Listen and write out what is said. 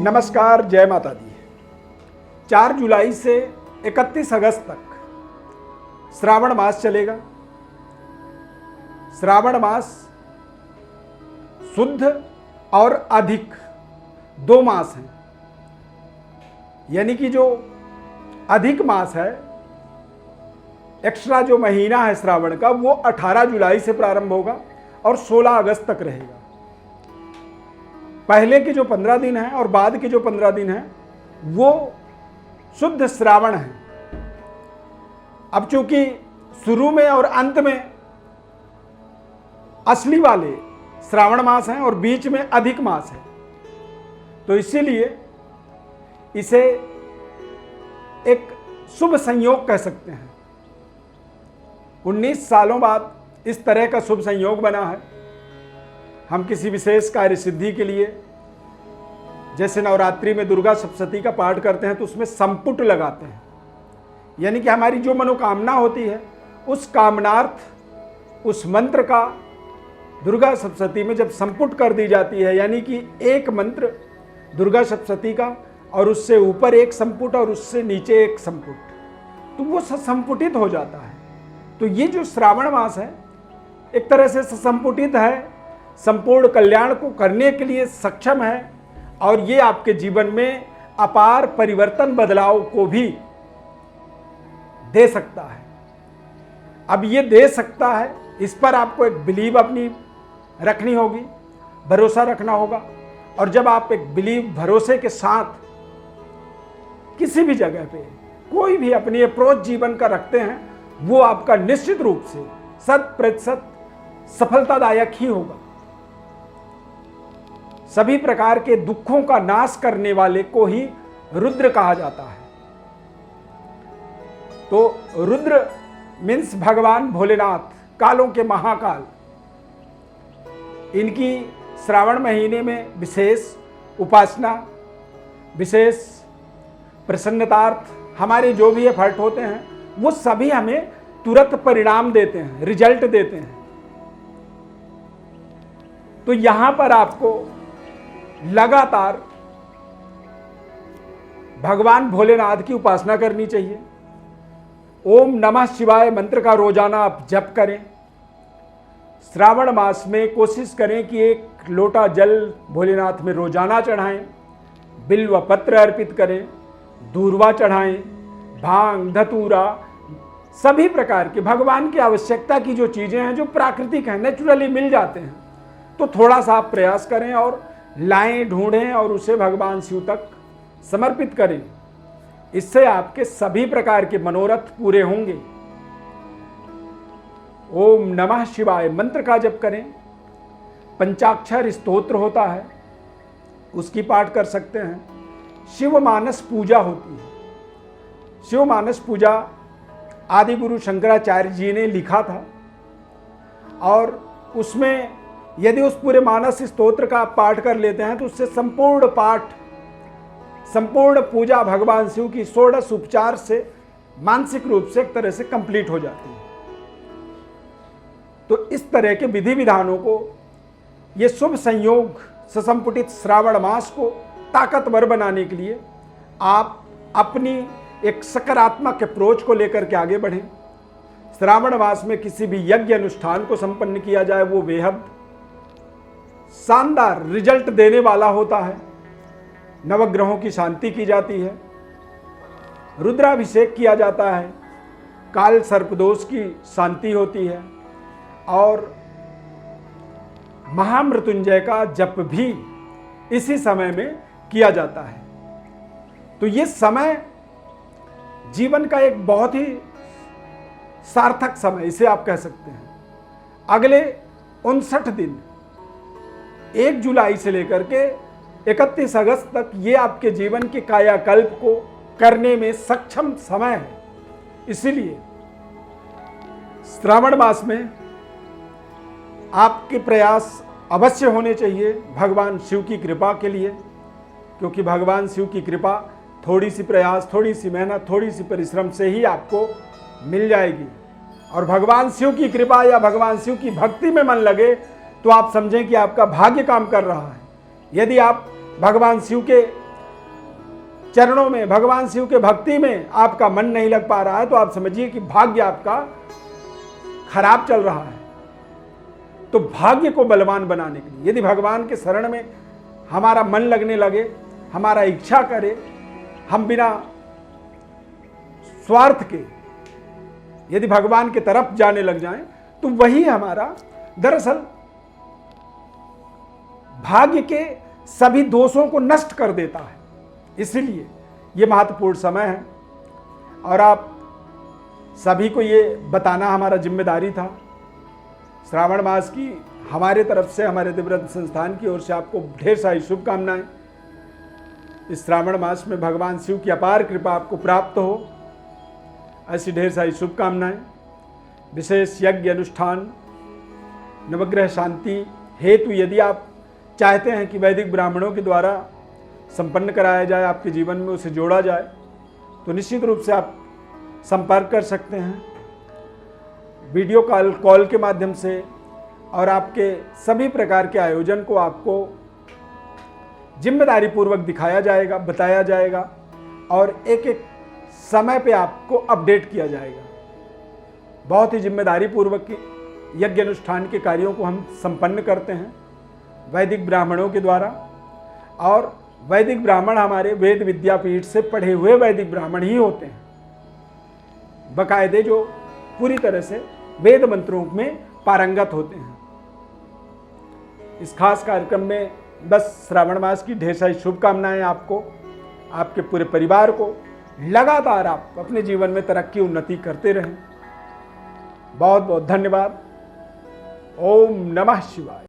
नमस्कार, जय माता दी। 4 जुलाई से 31 अगस्त तक श्रावण मास चलेगा। श्रावण मास शुद्ध और अधिक 2 मास हैं, यानी कि जो अधिक मास है, एक्स्ट्रा जो महीना है श्रावण का, वो 18 जुलाई से प्रारंभ होगा और 16 अगस्त तक रहेगा। पहले के जो 15 दिन हैं और बाद के जो 15 दिन हैं वो शुद्ध श्रावण है। अब चूंकि शुरू में और अंत में असली वाले श्रावण मास हैं और बीच में अधिक मास है, तो इसीलिए इसे एक शुभ संयोग कह सकते हैं। 19 सालों बाद इस तरह का शुभ संयोग बना है। हम किसी विशेष कार्य सिद्धि के लिए, जैसे नवरात्रि में दुर्गा सप्तशती का पाठ करते हैं तो उसमें संपुट लगाते हैं, यानी कि हमारी जो मनोकामना होती है उस कामनार्थ उस मंत्र का दुर्गा सप्तशती में जब संपुट कर दी जाती है, यानी कि एक मंत्र दुर्गा सप्तशती का और उससे ऊपर एक संपुट और उससे नीचे एक संपुट, तो वो संपुटित हो जाता है। तो ये जो श्रावण मास है एक तरह से संपुटित है, संपूर्ण कल्याण को करने के लिए सक्षम है और ये आपके जीवन में अपार परिवर्तन बदलाव को भी दे सकता है। अब ये दे सकता है, इस पर आपको एक बिलीव अपनी रखनी होगी, भरोसा रखना होगा। और जब आप एक बिलीव भरोसे के साथ किसी भी जगह पे कोई भी अपनी अप्रोच जीवन का रखते हैं, वो आपका निश्चित रूप से 100% सफलतादायक ही होगा। सभी प्रकार के दुखों का नाश करने वाले को ही रुद्र कहा जाता है। तो रुद्र मीन्स भगवान भोलेनाथ, कालों के महाकाल। इनकी श्रावण महीने में विशेष उपासना, विशेष प्रसन्नतार्थ हमारे जो भी एफर्ट होते हैं वो सभी हमें तुरंत परिणाम देते हैं, रिजल्ट देते हैं। तो यहां पर आपको लगातार भगवान भोलेनाथ की उपासना करनी चाहिए। ओम नमः शिवाय मंत्र का रोजाना आप जप करें। श्रावण मास में कोशिश करें कि 1 लोटा जल भोलेनाथ में रोजाना चढ़ाएं, बिल्व पत्र अर्पित करें, दूर्वा चढ़ाएं, भांग धतूरा, सभी प्रकार के भगवान की आवश्यकता की जो चीजें हैं, जो प्राकृतिक हैं, नेचुरली मिल जाते हैं, तो थोड़ा सा आप प्रयास करें और लाएं, ढूंढें और उसे भगवान शिव तक समर्पित करें। इससे आपके सभी प्रकार के मनोरथ पूरे होंगे। ओम नमः शिवाय मंत्र का जप करें। पंचाक्षर स्तोत्र होता है, उसकी पाठ कर सकते हैं। शिव मानस पूजा होती है। शिव मानस पूजा आदि गुरु शंकराचार्य जी ने लिखा था और उसमें यदि उस पूरे मानस स्तोत्र का पाठ कर लेते हैं तो उससे संपूर्ण पाठ, संपूर्ण पूजा भगवान शिव की 16 उपचार से मानसिक रूप से एक तरह से कंप्लीट हो जाती है। तो इस तरह के विधि विधानों को, ये शुभ संयोग सुसंपुटित श्रावण मास को ताकतवर बनाने के लिए आप अपनी एक सकारात्मक अप्रोच को लेकर के आगे बढ़ें। श्रावण मास में किसी भी यज्ञ अनुष्ठान को संपन्न किया जाए वो बेहद शानदार रिजल्ट देने वाला होता है। नवग्रहों की शांति की जाती है, रुद्राभिषेक किया जाता है, काल सर्पदोष की शांति होती है और महामृत्युंजय का जप भी इसी समय में किया जाता है। तो ये समय जीवन का एक बहुत ही सार्थक समय, इसे आप कह सकते हैं। अगले 59 दिन 1 जुलाई से लेकर के 31 अगस्त तक ये आपके जीवन के कायाकल्प को करने में सक्षम समय है। इसीलिए श्रावण मास में आपके प्रयास अवश्य होने चाहिए भगवान शिव की कृपा के लिए, क्योंकि भगवान शिव की कृपा थोड़ी सी प्रयास, थोड़ी सी मेहनत, थोड़ी सी परिश्रम से ही आपको मिल जाएगी। और भगवान शिव की कृपा या भगवान शिव की भक्ति में मन लगे तो आप समझें कि आपका भाग्य काम कर रहा है। यदि आप भगवान शिव के चरणों में, भगवान शिव के भक्ति में आपका मन नहीं लग पा रहा है, तो आप समझिए कि भाग्य आपका खराब चल रहा है। तो भाग्य को बलवान बनाने के लिए यदि भगवान के शरण में हमारा मन लगने लगे, हमारा इच्छा करे, हम बिना स्वार्थ के यदि भगवान की तरफ जाने लग जाएं, तो वही हमारा दरअसल भाग्य के सभी दोषों को नष्ट कर देता है। इसलिए ये महत्वपूर्ण समय है और आप सभी को ये बताना हमारा जिम्मेदारी था। श्रावण मास की हमारे तरफ से, हमारे दिव्यव्रत संस्थान की ओर से आपको ढेर सारी शुभकामनाएं। इस श्रावण मास में भगवान शिव की अपार कृपा आपको प्राप्त हो, ऐसी ढेर सारी शुभकामनाएं। विशेष यज्ञ अनुष्ठान, नवग्रह शांति हेतु यदि आप चाहते हैं कि वैदिक ब्राह्मणों के द्वारा संपन्न कराया जाए, आपके जीवन में उसे जोड़ा जाए, तो निश्चित रूप से आप संपर्क कर सकते हैं वीडियो कॉल के माध्यम से, और आपके सभी प्रकार के आयोजन को आपको जिम्मेदारी पूर्वक दिखाया जाएगा, बताया जाएगा और एक एक समय पे आपको अपडेट किया जाएगा। बहुत ही जिम्मेदारी पूर्वक यज्ञ अनुष्ठान के कार्यों को हम संपन्न करते हैं वैदिक ब्राह्मणों के द्वारा, और वैदिक ब्राह्मण हमारे वेद विद्यापीठ से पढ़े हुए वैदिक ब्राह्मण ही होते हैं, बकायदे जो पूरी तरह से वेद मंत्रों में पारंगत होते हैं। इस खास कार्यक्रम में बस श्रावण मास की ढेर सारी शुभकामनाएं आपको, आपके पूरे परिवार को। लगातार आप अपने जीवन में तरक्की उन्नति करते रहें। बहुत बहुत धन्यवाद। ओम नमः शिवाय।